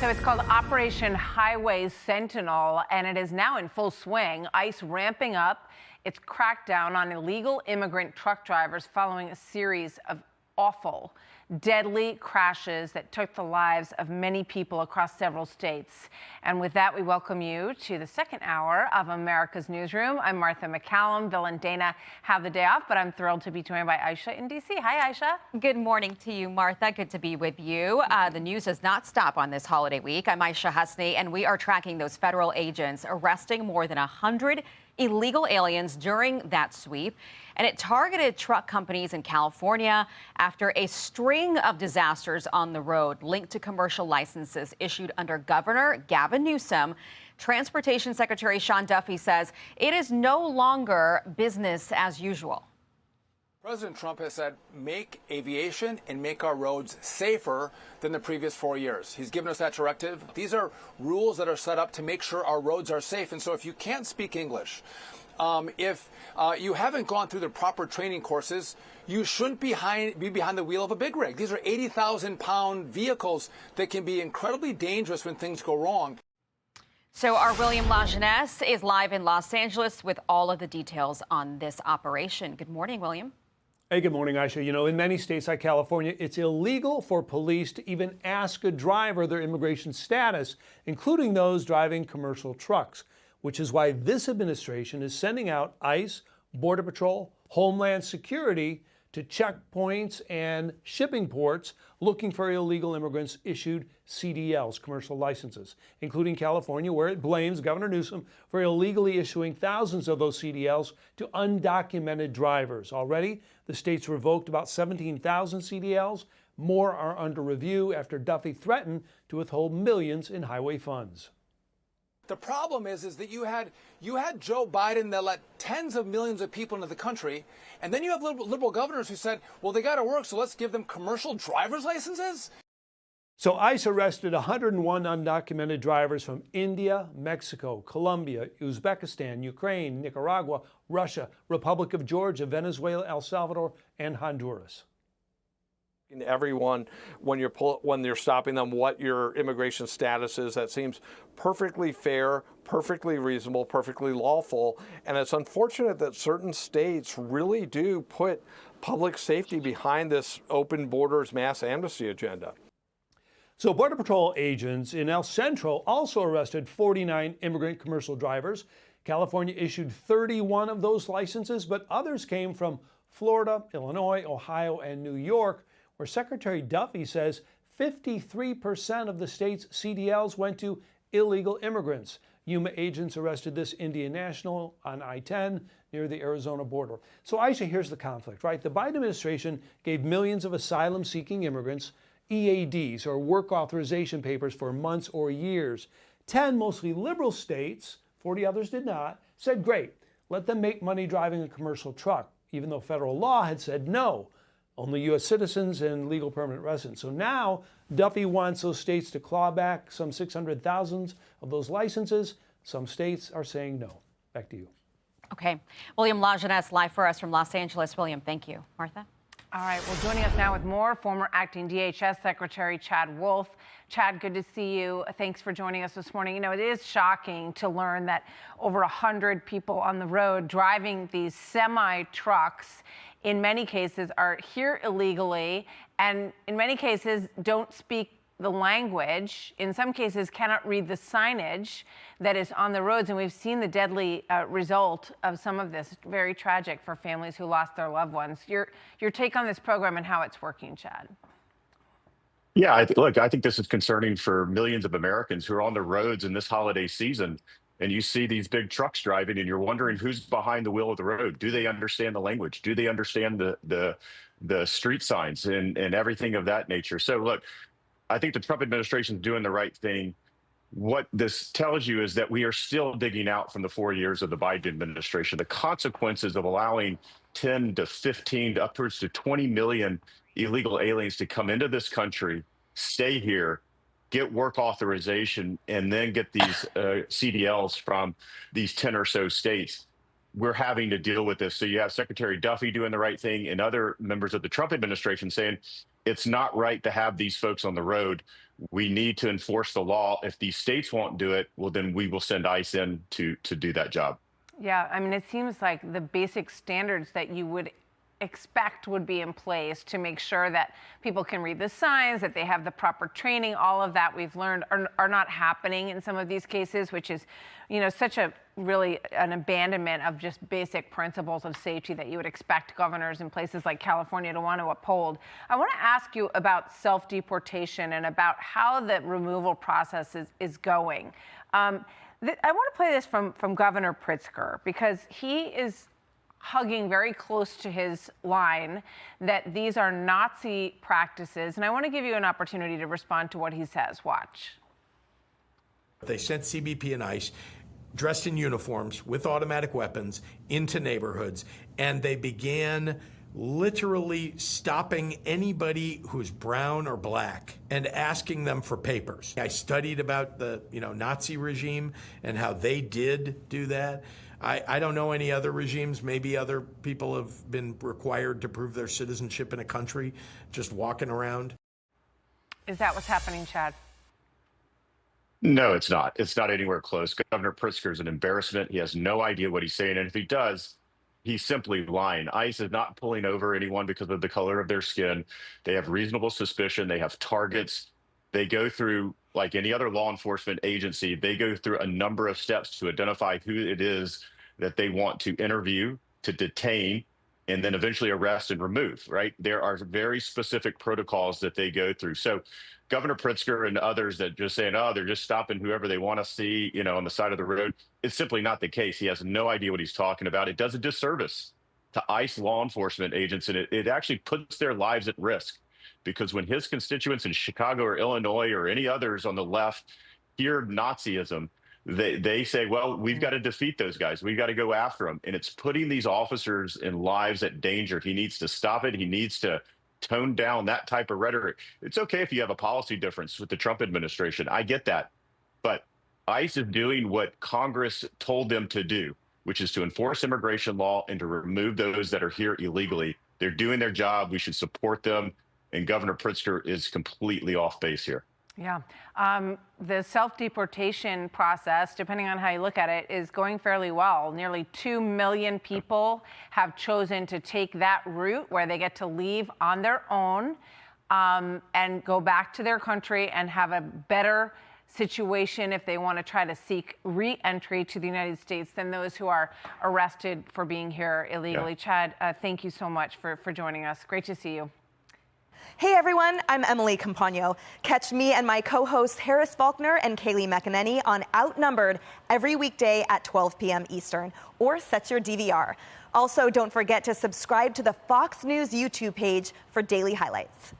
So it's called Operation Highway Sentinel, and it is now in full swing. ICE ramping up its crackdown on illegal immigrant truck drivers following a series of awful, deadly crashes that took the lives of many people across several states. And with that, we welcome you to the second hour of America's Newsroom. I'm Martha McCallum. Bill and Dana have the day off, but I'm thrilled to be joined by Aisha in D.C. Hi, Aisha. Good morning to you, Martha. Good to be with you. The news does not stop on this holiday week. I'm Aisha Husney, and we are tracking those federal agents arresting more than 100 illegal aliens during that sweep. And it targeted truck companies in California after a string of disasters on the road linked to commercial licenses issued under Governor Gavin Newsom. Transportation Secretary Sean Duffy says it is no longer business as usual. President Trump has said, make aviation and make our roads safer than the previous 4 years. He's given us that directive. These are rules that are set up to make sure our roads are safe. And so if you can't speak English, if you haven't gone through the proper training courses, you shouldn't be behind the wheel of a big rig. These are 80,000-pound vehicles that can be incredibly dangerous when things go wrong. So our William La Jeunesse is live in Los Angeles with all of the details on this operation. Good morning, William. Hey, good morning, Aisha. You know, in many states like California, it's illegal for police to even ask a driver their immigration status, including those driving commercial trucks, which is why this administration is sending out ICE, Border Patrol, Homeland Security to checkpoints and shipping ports looking for illegal immigrants issued CDLs, commercial licenses, including California, where it blames Governor Newsom for illegally issuing thousands of those CDLs to undocumented drivers. Already, the state's revoked about 17,000 CDLs. More are under review after Duffy threatened to withhold millions in highway funds. The problem is that you had Joe Biden that let tens of millions of people into the country, and then you have liberal governors who said, well, they got to work, so let's give them commercial driver's licenses. So ICE arrested 101 undocumented drivers from India, Mexico, Colombia, Uzbekistan, Ukraine, Nicaragua, Russia, Republic of Georgia, Venezuela, El Salvador, and Honduras. Everyone, when you're stopping them, what your immigration status is, that seems perfectly fair, perfectly reasonable, perfectly lawful. And it's unfortunate that certain states really do put public safety behind this open borders mass amnesty agenda. So Border Patrol agents in El Centro also arrested 49 immigrant commercial drivers. California issued 31 of those licenses, but others came from Florida, Illinois, Ohio, and New York, where Secretary Duffy says 53% of the state's CDLs went to illegal immigrants. Yuma agents arrested this Indian national on I-10 near the Arizona border. So Aisha, here's the conflict, right? The Biden administration gave millions of asylum-seeking immigrants EADs, or work authorization papers, for months or years. 10 mostly liberal states, 40 others did not, said, great, let them make money driving a commercial truck, even though federal law had said no. Only U.S. citizens and legal permanent residents. So now Duffy wants those states to claw back some 600,000 of those licenses. Some states are saying no. Back to you. Okay. William La Jeunesse live for us from Los Angeles. William, thank you. Martha? All right, well, joining us now with more, former acting DHS Secretary Chad Wolf. Chad, good to see you. Thanks for joining us this morning. You know, it is shocking to learn that over 100 people on the road driving these semi-trucks, in many cases, are here illegally, and in many cases don't speak the language, in some cases cannot read the signage that is on the roads. And we've seen the deadly result of some of this. Very tragic for families who lost their loved ones. Your take on this program and how it's working, Chad? Yeah, look, I think this is concerning for millions of Americans who are on the roads in this holiday season. And you see these big trucks driving and you're wondering who's behind the wheel of the road. Do they understand the language? Do they understand the street signs and everything of that nature? So look, I think the Trump administration is doing the right thing. What this tells you is that we are still digging out from the 4 years of the Biden administration the consequences of allowing 10 to 15 to upwards to 20 million illegal aliens to come into this country, stay here, get work authorization, and then get these CDLs from these 10 or so states. We're having to deal with this. So you have Secretary Duffy doing the right thing and other members of the Trump administration saying, it's not right to have these folks on the road. We need to enforce the law. If these states won't do it, well, then we will send ICE in to do that job. Yeah, I mean, it seems like the basic standards that you would expect would be in place to make sure that people can read the signs, that they have the proper training. All of that we've learned are not happening in some of these cases, which is, you know, such a really an abandonment of just basic principles of safety that you would expect governors in places like California to want to uphold. I want to ask you about self-deportation and about how the removal process is going. I want to play this from Governor Pritzker, because he is hugging very close to his line that these are Nazi practices. And I want to give you an opportunity to respond to what he says. Watch. They sent CBP and ICE dressed in uniforms with automatic weapons into neighborhoods, and they began literally stopping anybody who's brown or black and asking them for papers. I studied about the Nazi regime and how they did do that. I don't know any other regimes. Maybe other people have been required to prove their citizenship in a country just walking around. Is that what's happening, Chad? No, it's not. It's not anywhere close. Governor Pritzker is an embarrassment. He has no idea what he's saying. And if he does, he's simply lying. ICE is not pulling over anyone because of the color of their skin. They have reasonable suspicion. They have targets. They go through, like any other law enforcement agency, they go through a number of steps to identify who it is that they want to interview, to detain, and then eventually arrest and remove, right? There are very specific protocols that they go through. So Governor Pritzker and others that just saying, oh, they're just stopping whoever they want to see, on the side of the road, it's simply not the case. He has no idea what he's talking about. It does a disservice to ICE law enforcement agents, and it actually puts their lives at risk. Because when his constituents in Chicago or Illinois or any others on the left hear Nazism, they say, well, we've got to defeat those guys. We've got to go after them. And it's putting these officers and lives at danger. He needs to stop it. He needs to tone down that type of rhetoric. It's okay if you have a policy difference with the Trump administration. I get that. But ICE is doing what Congress told them to do, which is to enforce immigration law and to remove those that are here illegally. They're doing their job. We should support them. And Governor Pritzker is completely off base here. Yeah. The self-deportation process, depending on how you look at it, is going fairly well. Nearly 2 million people have chosen to take that route where they get to leave on their own and go back to their country and have a better situation if they want to try to seek re-entry to the United States than those who are arrested for being here illegally. Yeah. Chad, thank you so much for joining us. Great to see you. Hey everyone, I'm Emily Campagno. Catch me and my co-hosts Harris Faulkner and Kaylee McEnany on Outnumbered every weekday at 12 p.m. Eastern, or set your DVR. Also, don't forget to subscribe to the Fox News YouTube page for daily highlights.